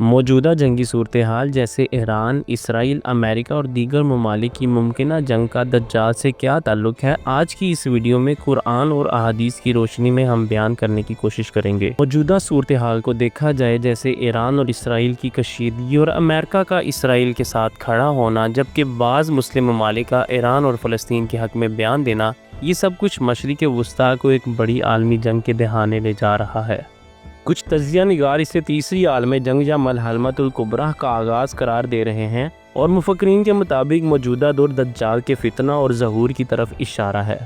موجودہ جنگی صورتحال جیسے ایران، اسرائیل، امریکہ اور دیگر ممالک کی ممکنہ جنگ کا دجال سے کیا تعلق ہے، آج کی اس ویڈیو میں قرآن اور احادیث کی روشنی میں ہم بیان کرنے کی کوشش کریں گے۔ موجودہ صورتحال کو دیکھا جائے جیسے ایران اور اسرائیل کی کشیدگی اور امریکہ کا اسرائیل کے ساتھ کھڑا ہونا، جبکہ بعض مسلم ممالک کا ایران اور فلسطین کے حق میں بیان دینا، یہ سب کچھ مشرق وسطیٰ کو ایک بڑی عالمی جنگ کے دہانے لے جا رہا ہے۔ کچھ تجزیہ نگار اسے تیسری عالمی جنگ یا ملحمۃ الکبریٰ کا آغاز قرار دے رہے ہیں، اور مفکرین کے مطابق موجودہ دور دجال کے فتنہ اور ظہور کی طرف اشارہ ہے۔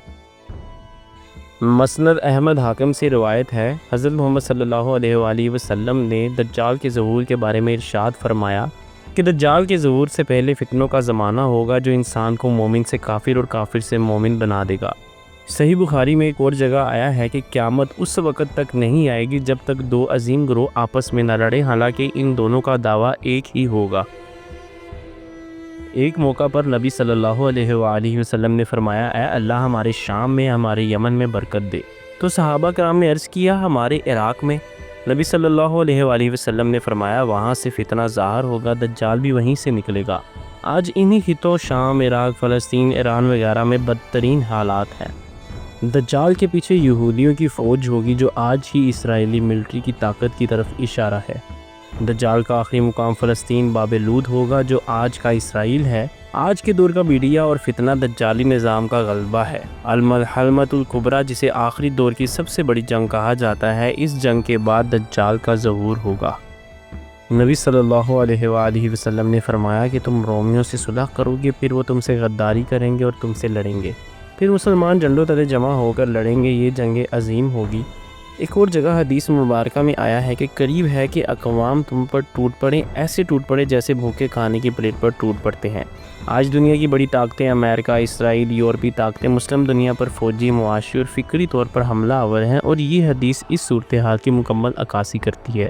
مسند احمد حاکم سے روایت ہے، حضرت محمد صلی اللہ علیہ وآلہ وسلم نے دجال کے ظہور کے بارے میں ارشاد فرمایا کہ دجال کے ظہور سے پہلے فتنوں کا زمانہ ہوگا جو انسان کو مومن سے کافر اور کافر سے مومن بنا دے گا۔ صحیح بخاری میں ایک اور جگہ آیا ہے کہ قیامت اس وقت تک نہیں آئے گی جب تک دو عظیم گروہ آپس میں نہ لڑیں، حالانکہ ان دونوں کا دعویٰ ایک ہی ہوگا۔ ایک موقع پر نبی صلی اللہ علیہ وآلہ وسلم نے فرمایا، اے اللہ ہمارے شام میں، ہمارے یمن میں برکت دے۔ تو صحابہ کرام نے عرض کیا، ہمارے عراق میں؟ نبی صلی اللہ علیہ وآلہ وسلم نے فرمایا، وہاں سے فتنہ ظاہر ہوگا، دجال بھی وہیں سے نکلے گا۔ آج انہی خطوں شام، عراق، فلسطین، ایران وغیرہ میں بدترین حالات ہیں۔ دجال کے پیچھے یہودیوں کی فوج ہوگی جو آج ہی اسرائیلی ملٹری کی طاقت کی طرف اشارہ ہے۔ دجال کا آخری مقام فلسطین باب لود ہوگا جو آج کا اسرائیل ہے۔ آج کے دور کا میڈیا اور فتنہ دجالی نظام کا غلبہ ہے۔ الملحمۃ الکبریٰ جسے آخری دور کی سب سے بڑی جنگ کہا جاتا ہے، اس جنگ کے بعد دجال کا ظہور ہوگا۔ نبی صلی اللہ علیہ وآلہ وسلم نے فرمایا کہ تم رومیوں سے صلح کرو گے، پھر وہ تم سے غداری کریں گے اور تم سے لڑیں گے، پھر مسلمان جھنڈوں تلے جمع ہو کر لڑیں گے، یہ جنگ عظیم ہوگی۔ ایک اور جگہ حدیث مبارکہ میں آیا ہے کہ قریب ہے کہ اقوام تم پر ٹوٹ پڑیں، ایسے ٹوٹ پڑے جیسے بھوکے کھانے کی پلیٹ پر ٹوٹ پڑتے ہیں۔ آج دنیا کی بڑی طاقتیں امریکہ، اسرائیل، یورپی طاقتیں مسلم دنیا پر فوجی، معاشی اور فکری طور پر حملہ آور ہیں، اور یہ حدیث اس صورتحال کی مکمل عکاسی کرتی ہے۔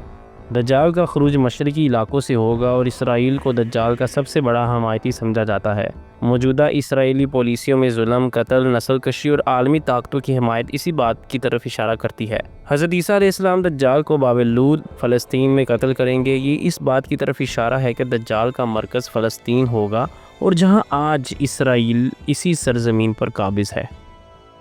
دجال کا خروج مشرقی علاقوں سے ہوگا اور اسرائیل کو دجال کا سب سے بڑا حمایتی سمجھا جاتا ہے۔ موجودہ اسرائیلی پالیسیوں میں ظلم، قتل، نسل کشی اور عالمی طاقتوں کی حمایت اسی بات کی طرف اشارہ کرتی ہے۔ حضرت عیسیٰ علیہ السلام دجال کو باب لود فلسطین میں قتل کریں گے، یہ اس بات کی طرف اشارہ ہے کہ دجال کا مرکز فلسطین ہوگا، اور جہاں آج اسرائیل اسی سرزمین پر قابض ہے۔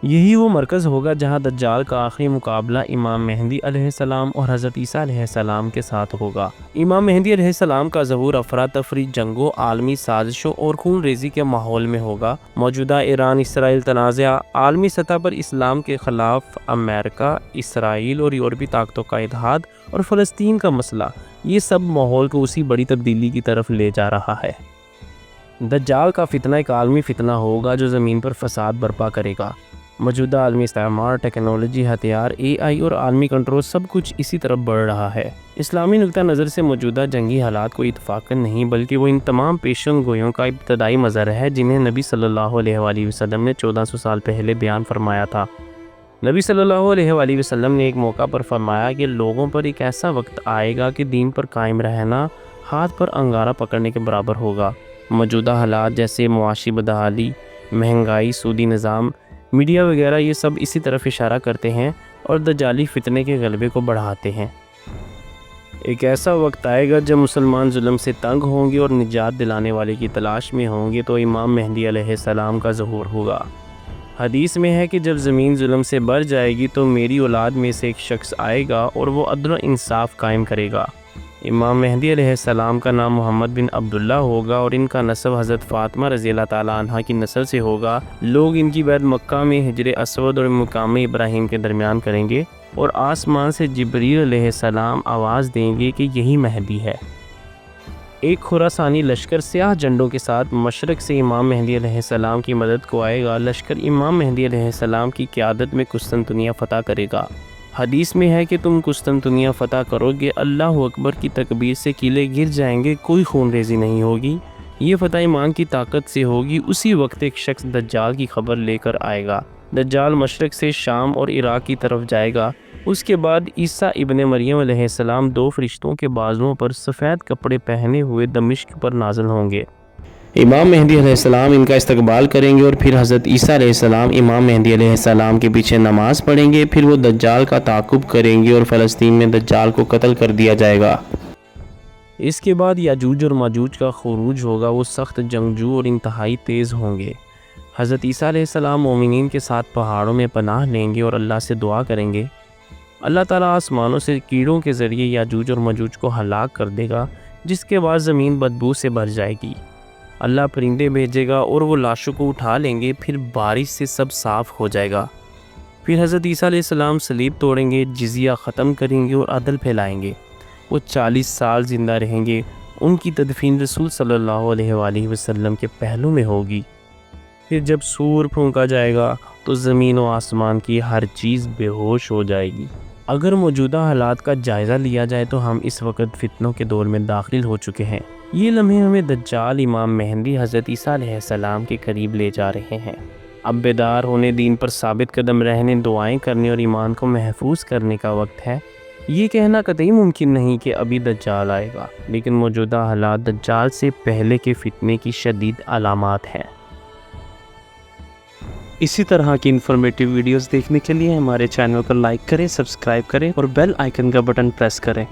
یہی وہ مرکز ہوگا جہاں دجال کا آخری مقابلہ امام مہدی علیہ السلام اور حضرت عیسیٰ علیہ السلام کے ساتھ ہوگا۔ امام مہدی علیہ السلام کا ظہور افراتفری، جنگوں، عالمی سازشوں اور خون ریزی کے ماحول میں ہوگا۔ موجودہ ایران اسرائیل تنازع، عالمی سطح پر اسلام کے خلاف امریکہ، اسرائیل اور یورپی طاقتوں کا اتحاد، اور فلسطین کا مسئلہ، یہ سب ماحول کو اسی بڑی تبدیلی کی طرف لے جا رہا ہے۔ دجال کا فتنہ ایک عالمی فتنہ ہوگا جو زمین پر فساد برپا کرے گا۔ موجودہ عالمی استعمار، ٹیکنالوجی، ہتھیار، اے آئی اور عالمی کنٹرول، سب کچھ اسی طرف بڑھ رہا ہے۔ اسلامی نقطہ نظر سے موجودہ جنگی حالات کوئی اتفاقاً نہیں بلکہ وہ ان تمام پیشن گوئیوں کا ابتدائی مظہر ہے جنہیں نبی صلی اللہ علیہ وآلہ وسلم نے 1400 سال پہلے بیان فرمایا تھا۔ نبی صلی اللہ علیہ وآلہ وسلم نے ایک موقع پر فرمایا کہ لوگوں پر ایک ایسا وقت آئے گا کہ دین پر قائم رہنا ہاتھ پر انگارہ پکڑنے کے برابر ہوگا۔ موجودہ حالات جیسے معاشی بدحالی، مہنگائی، سودی نظام، میڈیا وغیرہ، یہ سب اسی طرف اشارہ کرتے ہیں اور دجالی فتنے کے غلبے کو بڑھاتے ہیں۔ ایک ایسا وقت آئے گا جب مسلمان ظلم سے تنگ ہوں گے اور نجات دلانے والے کی تلاش میں ہوں گے، تو امام مہدی علیہ السلام کا ظہور ہوگا۔ حدیث میں ہے کہ جب زمین ظلم سے بھر جائے گی تو میری اولاد میں سے ایک شخص آئے گا اور وہ عدل و انصاف قائم کرے گا۔ امام مہدی علیہ السلام کا نام محمد بن عبداللہ ہوگا اور ان کا نسب حضرت فاطمہ رضی اللہ تعالیٰ عنہ کی نسل سے ہوگا۔ لوگ ان کی بیعت مکہ میں حجر اسود اور مقام ابراہیم کے درمیان کریں گے، اور آسمان سے جبریل علیہ السلام آواز دیں گے کہ یہی مہدی ہے۔ ایک خراسانی لشکر سیاہ جھنڈوں کے ساتھ مشرق سے امام مہدی علیہ السلام کی مدد کو آئے گا۔ لشکر امام مہدی علیہ السلام کی قیادت میں قسطنطنیہ فتح کرے گا۔ حدیث میں ہے کہ تم قسطنطنیہ فتح کرو گے، اللہ اکبر کی تکبیر سے قلعے گر جائیں گے، کوئی خون ریزی نہیں ہوگی، یہ فتح ایمان کی طاقت سے ہوگی۔ اسی وقت ایک شخص دجال کی خبر لے کر آئے گا۔ دجال مشرق سے شام اور عراق کی طرف جائے گا۔ اس کے بعد عیسیٰ ابن مریم علیہ السلام دو فرشتوں کے بازوؤں پر سفید کپڑے پہنے ہوئے دمشق پر نازل ہوں گے۔ امام مہدی علیہ السلام ان کا استقبال کریں گے، اور پھر حضرت عیسیٰ علیہ السلام امام مہدی علیہ السلام کے پیچھے نماز پڑھیں گے، پھر وہ دجال کا تعاقب کریں گے اور فلسطین میں دجال کو قتل کر دیا جائے گا۔ اس کے بعد یاجوج اور ماجوج کا خروج ہوگا، وہ سخت جنگجو اور انتہائی تیز ہوں گے۔ حضرت عیسیٰ علیہ السلام مومنین کے ساتھ پہاڑوں میں پناہ لیں گے اور اللہ سے دعا کریں گے۔ اللہ تعالیٰ آسمانوں سے کیڑوں کے ذریعے یاجوج اور ماجوج کو ہلاک کر دے گا، جس کے بعد زمین بدبو سے بھر جائے گی۔ اللہ پرندے بھیجے گا اور وہ لاشوں کو اٹھا لیں گے، پھر بارش سے سب صاف ہو جائے گا۔ پھر حضرت عیسیٰ علیہ السلام صلیب توڑیں گے، جزیہ ختم کریں گے اور عدل پھیلائیں گے۔ وہ 40 سال زندہ رہیں گے۔ ان کی تدفین رسول صلی اللہ علیہ وآلہ وسلم کے پہلو میں ہوگی۔ پھر جب سور پھونکا جائے گا تو زمین و آسمان کی ہر چیز بے ہوش ہو جائے گی۔ اگر موجودہ حالات کا جائزہ لیا جائے تو ہم اس وقت فتنوں کے دور میں داخل ہو چکے ہیں۔ یہ لمحے ہمیں دجال، امام مہدی، حضرت عیسیٰ علیہ السلام کے قریب لے جا رہے ہیں۔ اب بیدار ہونے، دین پر ثابت قدم رہنے، دعائیں کرنے اور ایمان کو محفوظ کرنے کا وقت ہے۔ یہ کہنا قطعی ممکن نہیں کہ ابھی دجال آئے گا، لیکن موجودہ حالات دجال سے پہلے کے فتنے کی شدید علامات ہیں۔ اسی طرح کی انفارمیٹیو ویڈیوز دیکھنے کے لیے ہمارے چینل کو لائک کریں، سبسکرائب کریں اور بیل آئیکن کا بٹن پریس کریں۔